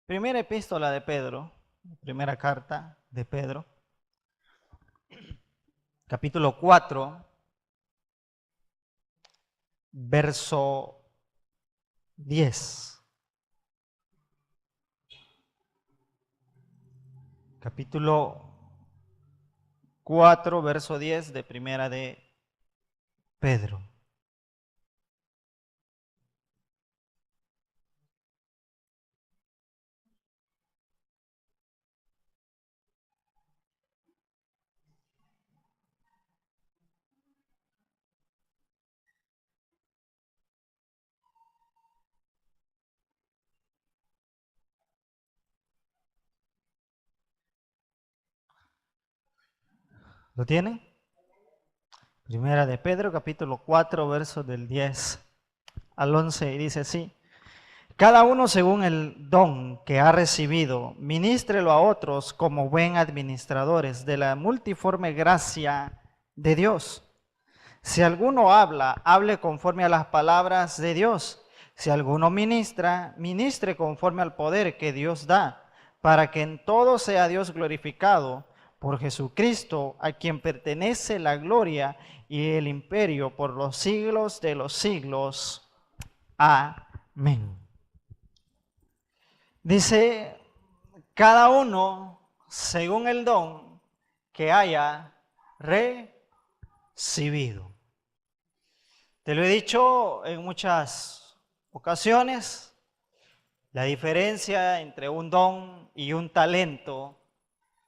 Primera epístola de Pedro, primera carta de Pedro, capítulo 4, verso 10. Capítulo 4, verso 10 de primera de Pedro. ¿Lo tienen? Primera de Pedro, capítulo 4, verso del 10 al 11, y dice así: cada uno según el don que ha recibido, ministrelo a otros como buen administradores de la multiforme gracia de Dios. Si alguno habla, hable conforme a las palabras de Dios. Si alguno ministra, ministre conforme al poder que Dios da, para que en todo sea Dios glorificado por Jesucristo, a quien pertenece la gloria y el imperio por los siglos de los siglos. Amén. Dice, cada uno según el don que haya recibido. Te lo he dicho en muchas ocasiones, la diferencia entre un don y un talento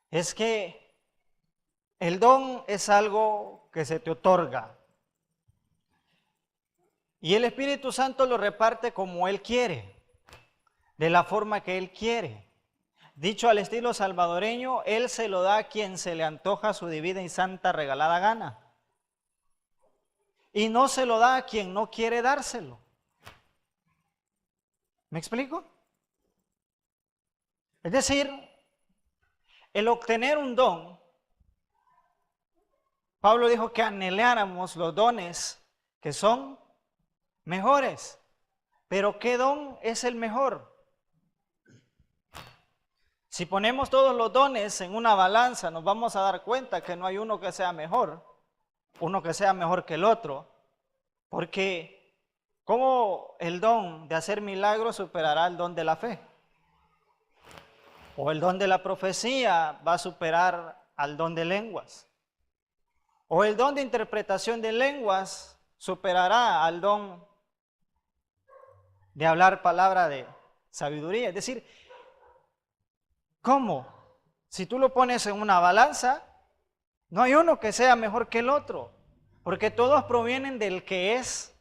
es que el don es algo que se te otorga y el Espíritu Santo lo reparte como Él quiere, de la forma que Él quiere. Dicho al estilo salvadoreño, Él se lo da a quien se le antoja su divina y santa regalada gana. Y no se lo da a quien no quiere dárselo. ¿Me explico? Es decir, el obtener un don, Pablo dijo que anheláramos los dones que son mejores. Pero ¿qué don es el mejor? Si ponemos todos los dones en una balanza, nos vamos a dar cuenta que no hay uno que sea mejor que el otro, porque ¿cómo el don de hacer milagros superará el don de la fe? O el don de la profecía va a superar al don de lenguas. O el don de interpretación de lenguas superará al don de hablar palabra de sabiduría. Es decir, ¿cómo? Si tú lo pones en una balanza, no hay uno que sea mejor que el otro, porque todos provienen del que es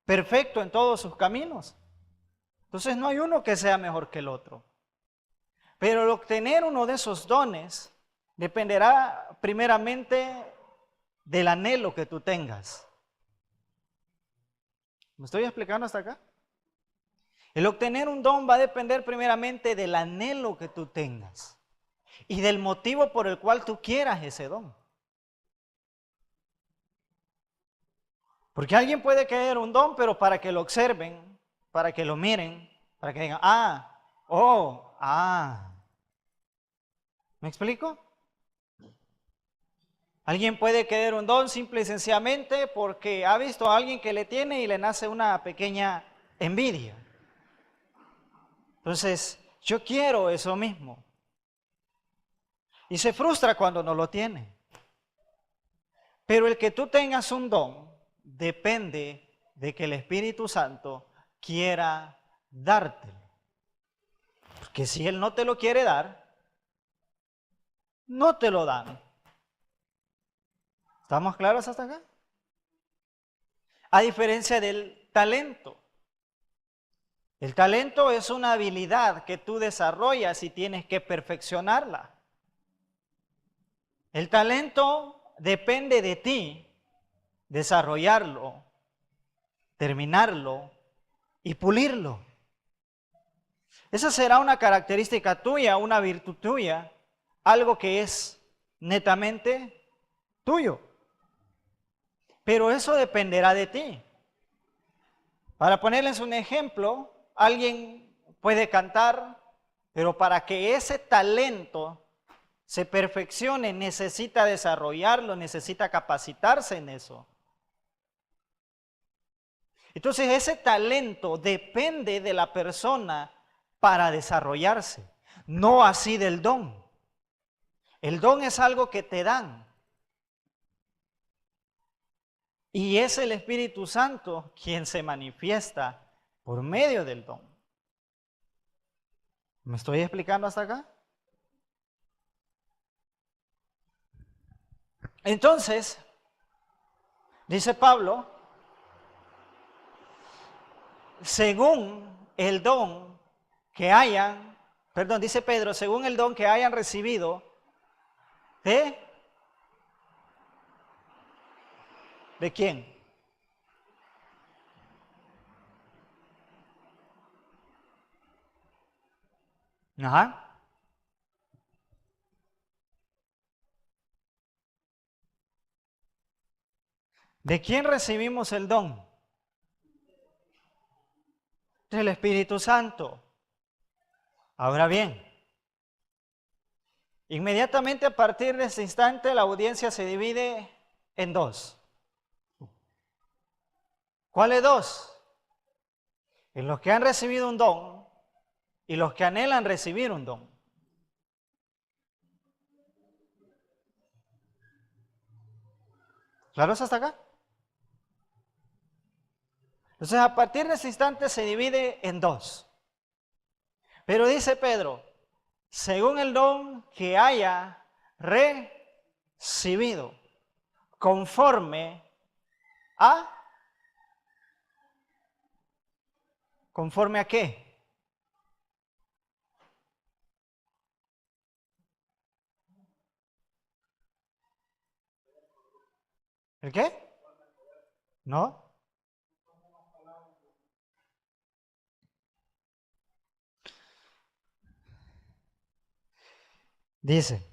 perfecto en todos sus caminos. Entonces no hay uno que sea mejor que el otro. Pero el obtener uno de esos dones dependerá primeramente del anhelo que tú tengas. ¿Me estoy explicando hasta acá? El obtener un don va a depender primeramente del anhelo que tú tengas y del motivo por el cual tú quieras ese don. Porque alguien puede querer un don, pero para que lo observen, para que lo miren, para que digan, ¿me explico? Alguien puede querer un don simple y sencillamente porque ha visto a alguien que le tiene y le nace una pequeña envidia. Entonces, yo quiero eso mismo. Y se frustra cuando no lo tiene. Pero el que tú tengas un don depende de que el Espíritu Santo quiera dártelo. Porque si Él no te lo quiere dar, no te lo dan. ¿Estamos claros hasta acá? A diferencia del talento. El talento es una habilidad que tú desarrollas y tienes que perfeccionarla. El talento depende de ti desarrollarlo, terminarlo y pulirlo. Esa será una característica tuya, una virtud tuya, algo que es netamente tuyo. Pero eso dependerá de ti. Para ponerles un ejemplo, alguien puede cantar, pero para que ese talento se perfeccione necesita desarrollarlo, necesita capacitarse en eso. Entonces ese talento depende de la persona para desarrollarse, no así del don. El don es algo que te dan. Y es el Espíritu Santo quien se manifiesta por medio del don. ¿Me estoy explicando hasta acá? Entonces, dice Pablo, según el don que hayan, dice Pedro, según el don que hayan recibido ¿de quién? Ajá. ¿De quién recibimos el don? Del Espíritu Santo. Ahora bien, inmediatamente a partir de ese instante la audiencia se divide en dos. ¿Cuáles dos? En los que han recibido un don y los que anhelan recibir un don. ¿Claros hasta acá? Entonces a partir de ese instante se divide en dos. Pero dice Pedro, según el don que haya recibido, conforme a... ¿Conforme a qué? ¿El qué? ¿No? Dice,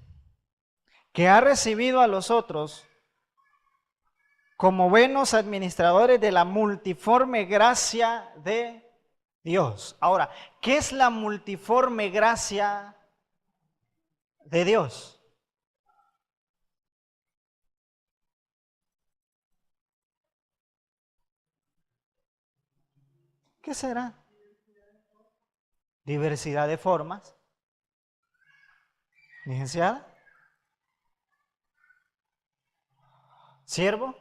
que ha recibido a los otros como buenos administradores de la multiforme gracia de Dios. Ahora, ¿qué es la multiforme gracia de Dios? ¿Qué será? Diversidad de formas. Licenciada. Siervo.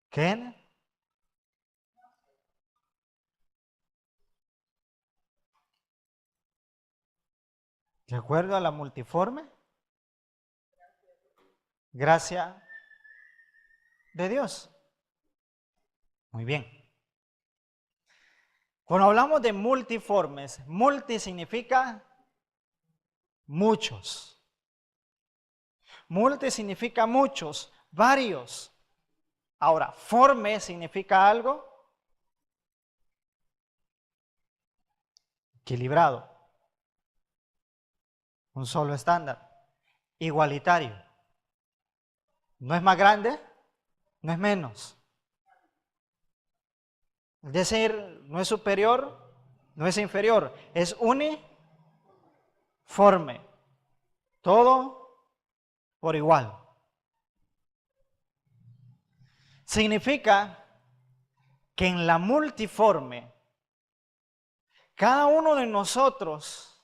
¿Quién? De acuerdo a la multiforme gracia de Dios. Muy bien. Cuando hablamos de multiformes, multi significa muchos. Multi significa muchos, varios. Ahora, forme significa algo equilibrado. Un solo estándar. Igualitario. No es más grande, no es menos. Es decir, no es superior, no es inferior. Es uniforme. Todo por igual. Significa que en la multiforme, cada uno de nosotros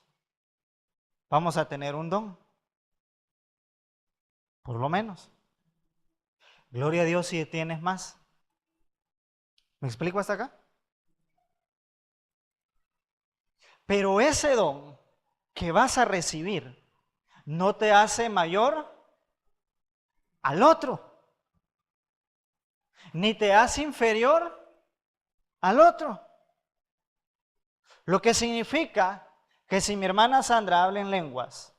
vamos a tener un don. Por lo menos. Gloria a Dios si tienes más. ¿Me explico hasta acá? Pero ese don que vas a recibir no te hace mayor al otro, ni te hace inferior al otro. Lo que significa que si mi hermana Sandra habla en lenguas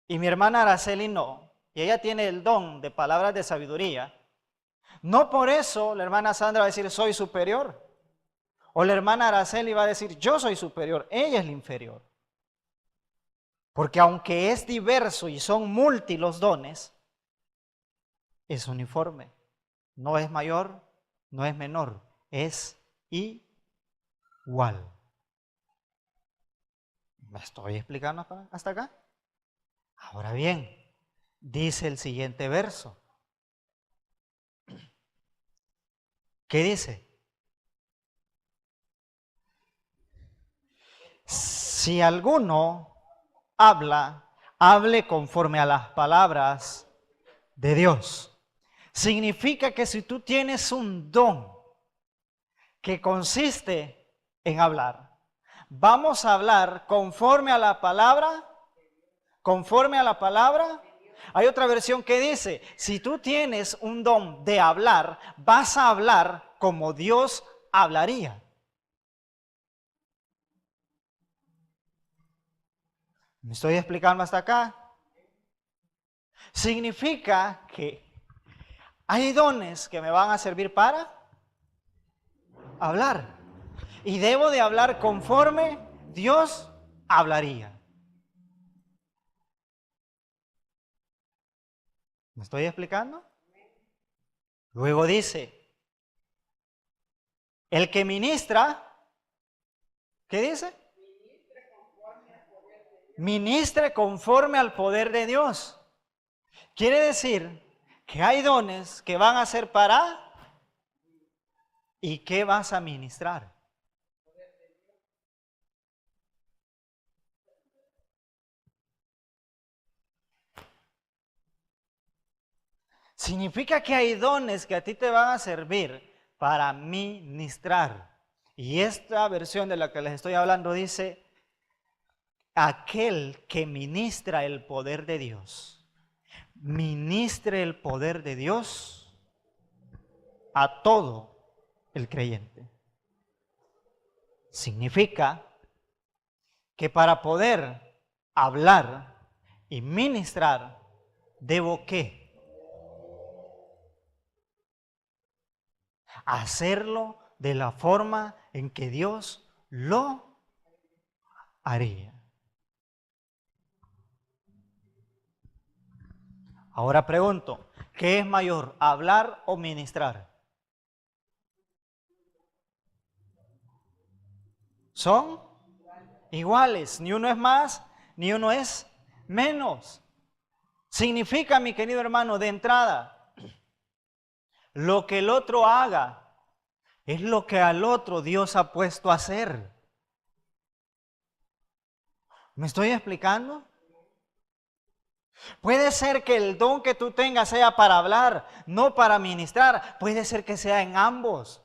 y mi hermana Araceli no, y ella tiene el don de palabras de sabiduría, no por eso la hermana Sandra va a decir soy superior. O la hermana Araceli va a decir yo soy superior, ella es la inferior. Porque aunque es diverso y son multi los dones, es uniforme. No es mayor, no es menor, es igual. ¿Me estoy explicando hasta acá? Ahora bien, dice el siguiente verso. ¿Qué dice? Si alguno habla, hable conforme a las palabras de Dios. Significa que si tú tienes un don que consiste en hablar, vamos a hablar conforme a la palabra, conforme a la palabra. Hay otra versión que dice, si tú tienes un don de hablar, vas a hablar como Dios hablaría. ¿Me estoy explicando hasta acá? Significa que hay dones que me van a servir para hablar. Y debo de hablar conforme Dios hablaría. ¿Me estoy explicando? Luego dice, el que ministra, ¿qué dice? Ministre conforme al poder de Dios. Quiere decir que hay dones que van a ser para ¿y qué vas a ministrar? Significa que hay dones que a ti te van a servir para ministrar. Y esta versión de la que les estoy hablando dice, aquel que ministra el poder de Dios. Ministre el poder de Dios a todo el creyente. Significa que para poder hablar y ministrar, ¿debo qué? Hacerlo de la forma en que Dios lo haría. Ahora pregunto, ¿qué es mayor, hablar o ministrar? Son iguales, ni uno es más, ni uno es menos. Significa, mi querido hermano, de entrada, lo que el otro haga es lo que al otro Dios ha puesto a hacer. ¿Me estoy explicando? Puede ser que el don que tú tengas sea para hablar, no para ministrar. Puede ser que sea en ambos.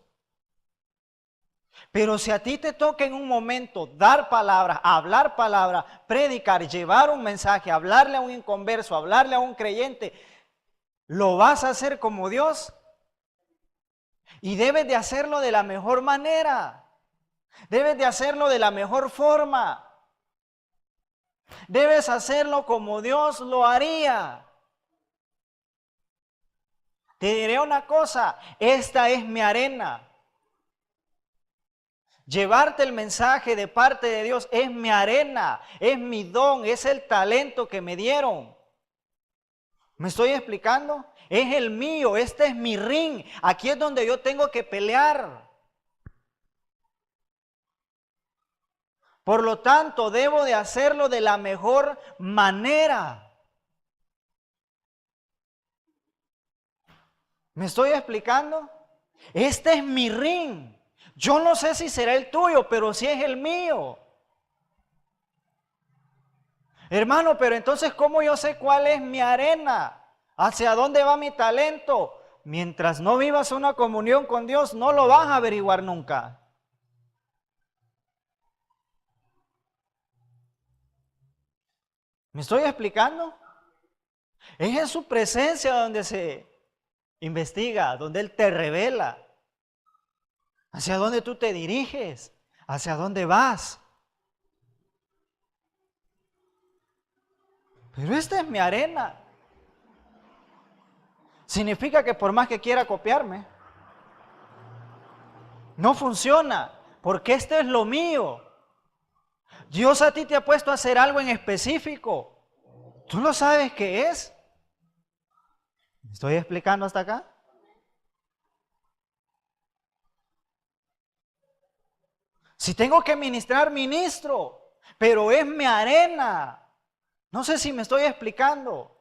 Pero si a ti te toca en un momento dar palabras, hablar palabras, predicar, llevar un mensaje, hablarle a un inconverso, hablarle a un creyente, ¿lo vas a hacer como Dios? Y debes de hacerlo de la mejor manera. Debes de hacerlo de la mejor forma. Debes hacerlo como Dios lo haría. Te diré una cosa, esta es mi arena. Llevarte el mensaje de parte de Dios es mi arena, es mi don, es el talento que me dieron. ¿Me estoy explicando? Es el mío, este es mi ring. Aquí es donde yo tengo que pelear. Por lo tanto, debo de hacerlo de la mejor manera. ¿Me estoy explicando? Este es mi ring. Yo no sé si será el tuyo, pero sí es el mío. Hermano, pero entonces, ¿cómo yo sé cuál es mi arena? ¿Hacia dónde va mi talento? Mientras no vivas una comunión con Dios, no lo vas a averiguar nunca. ¿Me estoy explicando? Es en su presencia donde se investiga, donde Él te revela. ¿Hacia dónde tú te diriges? ¿Hacia dónde vas? Pero esta es mi arena. Significa que por más que quiera copiarme, no funciona, porque este es lo mío. Dios a ti te ha puesto a hacer algo en específico. ¿Tú lo sabes qué es? ¿Me estoy explicando hasta acá? Si tengo que ministrar, ministro, pero es mi arena. No sé si me estoy explicando.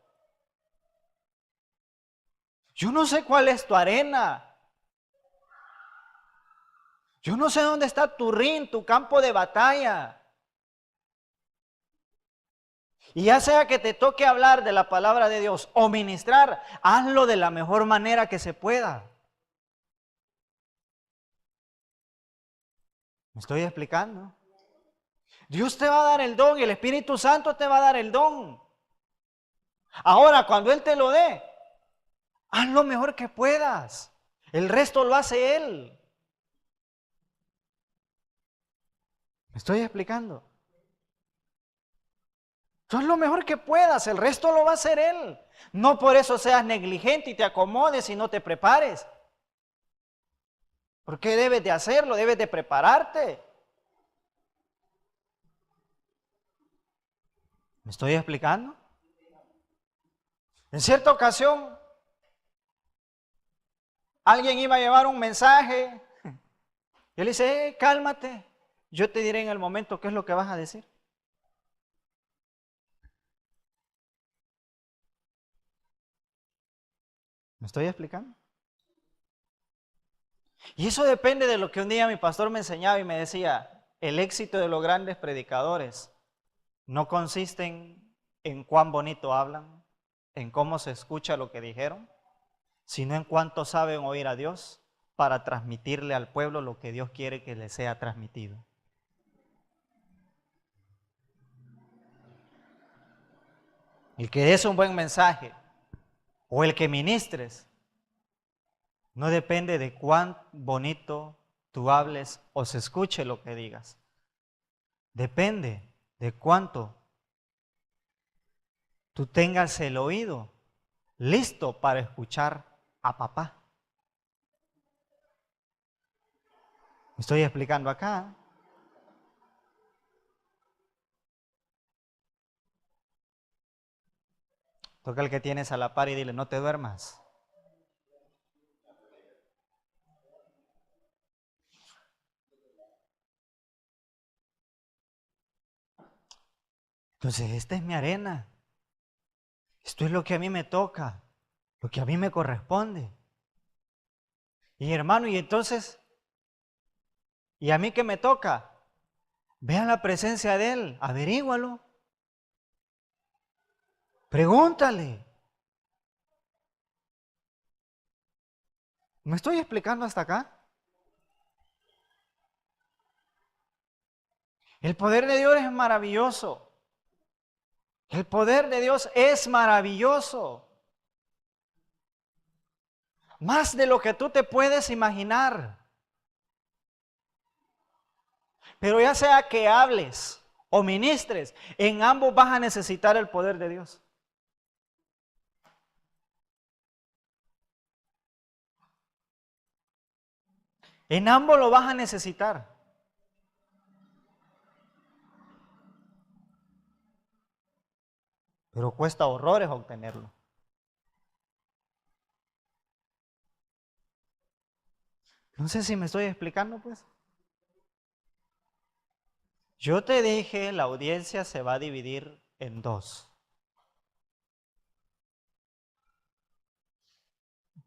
Yo no sé cuál es tu arena. Yo no sé dónde está tu ring, tu campo de batalla. Y ya sea que te toque hablar de la palabra de Dios o ministrar, hazlo de la mejor manera que se pueda. ¿Me estoy explicando? Dios te va a dar el don y el Espíritu Santo te va a dar el don. Ahora, cuando Él te lo dé, haz lo mejor que puedas. El resto lo hace Él. ¿Me estoy explicando? Tú haz lo mejor que puedas, el resto lo va a hacer Él. No por eso seas negligente y te acomodes y no te prepares. Porque debes de hacerlo, debes de prepararte. ¿Me estoy explicando? En cierta ocasión, alguien iba a llevar un mensaje. Y él dice, cálmate, yo te diré en el momento qué es lo que vas a decir. ¿Me estoy explicando? Y eso depende de lo que un día mi pastor me enseñaba y me decía, el éxito de los grandes predicadores no consiste en cuán bonito hablan, en cómo se escucha lo que dijeron, sino en cuánto saben oír a Dios para transmitirle al pueblo lo que Dios quiere que le sea transmitido. El que des un buen mensaje o el que ministres no depende de cuán bonito tú hables o se escuche lo que digas. Depende de cuánto tú tengas el oído listo para escuchar a papá. ¿Me estoy explicando acá? Toca al que tienes a la par y dile, no te duermas. Entonces, esta es mi arena. Esto es lo que a mí me toca, lo que a mí me corresponde. Y hermano, y entonces, ¿y a mí qué me toca? Vean la presencia de Él, averígualo. Pregúntale. ¿Me estoy explicando hasta acá? El poder de Dios es maravilloso. El poder de Dios es maravilloso. Más de lo que tú te puedes imaginar. Pero ya sea que hables o ministres, en ambos vas a necesitar el poder de Dios. En ambos lo vas a necesitar. Pero cuesta horrores obtenerlo. No sé si me estoy explicando, pues. Yo te dije, la audiencia se va a dividir en dos.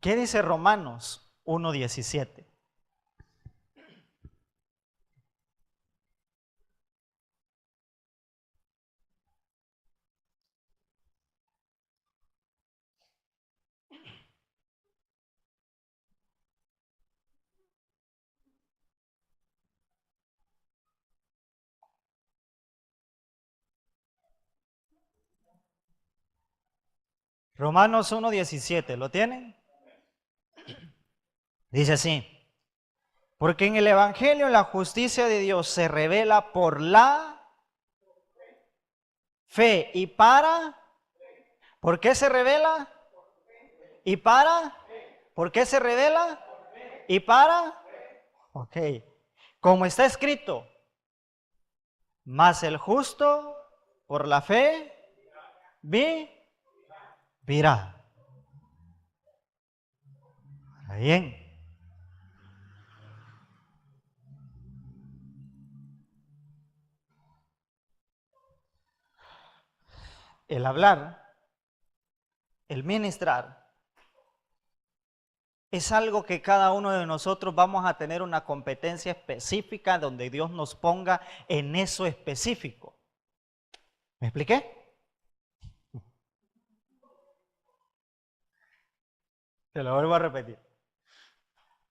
¿Qué dice Romanos 1:17? Romanos 1:17, ¿lo tienen? Dice así, porque en el Evangelio la justicia de Dios se revela por la fe y para, ¿por qué se revela? ¿Y para? ¿Por qué se revela? ¿Y para? Ok, como está escrito, mas el justo por la fe vivirá. Bien. el hablar, el ministrar, es algo que cada uno de nosotros vamos a tener una competencia específica donde Dios nos ponga en eso específico. ¿Me expliqué? Te lo vuelvo a repetir.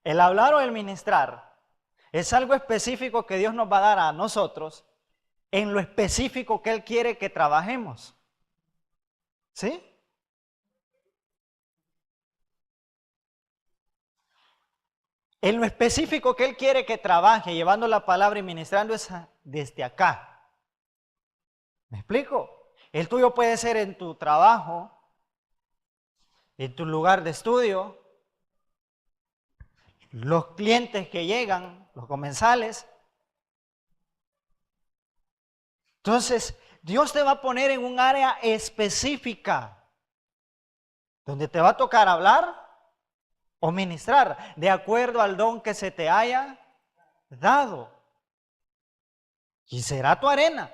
El hablar o el ministrar es algo específico que Dios nos va a dar a nosotros en lo específico que Él quiere que trabajemos. ¿Sí? En lo específico que Él quiere que trabaje, llevando la palabra y ministrando es desde acá. ¿Me explico? El tuyo puede ser en tu trabajo, en tu lugar de estudio, los clientes que llegan, los comensales. Entonces, Dios te va a poner en un área específica, donde te va a tocar hablar o ministrar, de acuerdo al don que se te haya dado. Y será tu arena,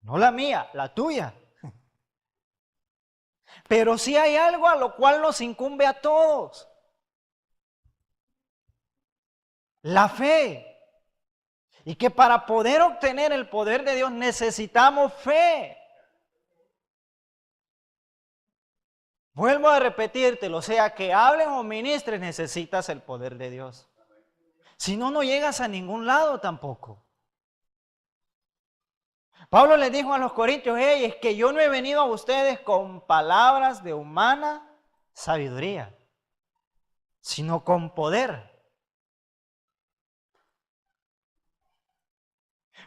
no la mía, la tuya. Pero sí hay algo a lo cual nos incumbe a todos. La fe. Y que para poder obtener el poder de Dios necesitamos fe. Vuelvo a repetírtelo, sea que hables o ministres, necesitas el poder de Dios. Si no, no llegas a ningún lado tampoco. Pablo les dijo a los corintios, hey, es que yo no he venido a ustedes con palabras de humana sabiduría, sino con poder.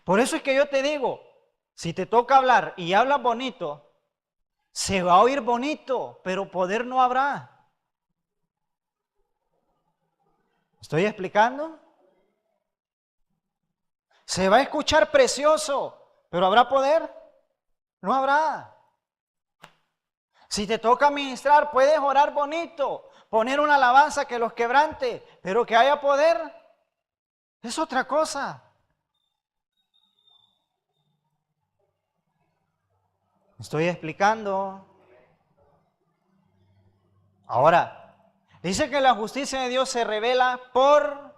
Por eso es que yo te digo, si te toca hablar y hablas bonito, se va a oír bonito, pero poder no habrá. ¿Estoy explicando? Se va a escuchar precioso, pero ¿habrá poder? No habrá. Si te toca ministrar, puedes orar bonito, poner una alabanza que los quebrante, pero que haya poder, es otra cosa. ¿Estoy explicando? Ahora, dice que la justicia de Dios se revela por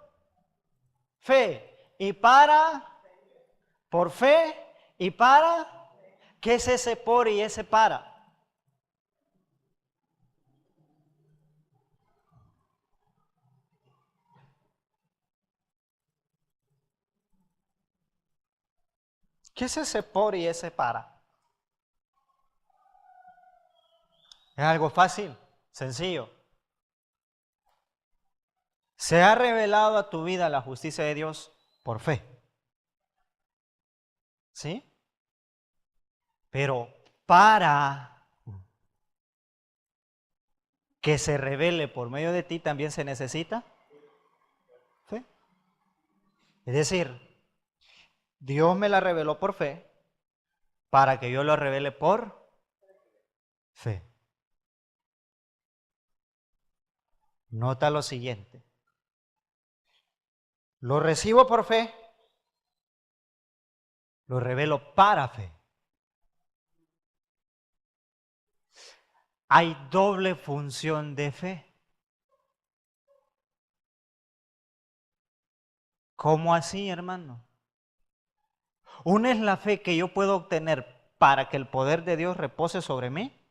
fe y por fe y para, ¿qué es ese por y ese para? ¿Qué es ese por y ese para? Es algo fácil, sencillo. Se ha revelado a tu vida la justicia de Dios por fe. ¿Sí? Pero para que se revele por medio de ti también se necesita fe. Es decir, Dios me la reveló por fe para que yo lo revele por fe. Nota lo siguiente. Lo recibo por fe, lo revelo para fe. Hay doble función de fe. ¿Cómo así, hermano? Una es la fe que yo puedo obtener para que el poder de Dios repose sobre mí.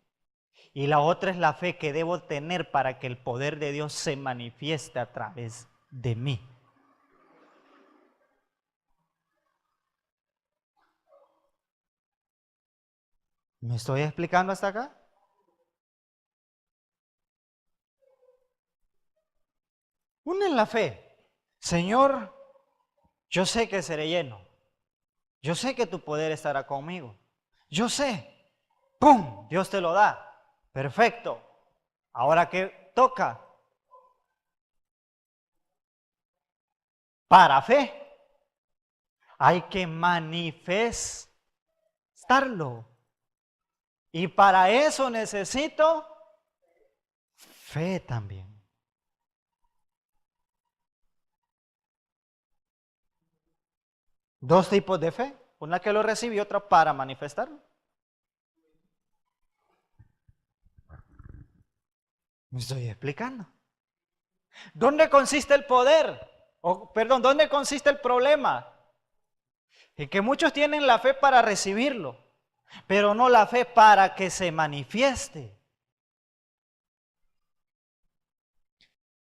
Y la otra es la fe que debo tener para que el poder de Dios se manifieste a través de mí. ¿Me estoy explicando hasta acá? Una es la fe. Señor, yo sé que seré lleno. Yo sé que tu poder estará conmigo. Yo sé. ¡Pum! Dios te lo da. Perfecto. Ahora, ¿qué toca? Para fe. Hay que manifestarlo. Y para eso necesito fe también. Dos tipos de fe. Una que lo recibe y otra para manifestarlo. Me estoy explicando. ¿Dónde consiste el poder? Perdón, ¿dónde consiste el problema? En que muchos tienen la fe para recibirlo, pero no la fe para que se manifieste.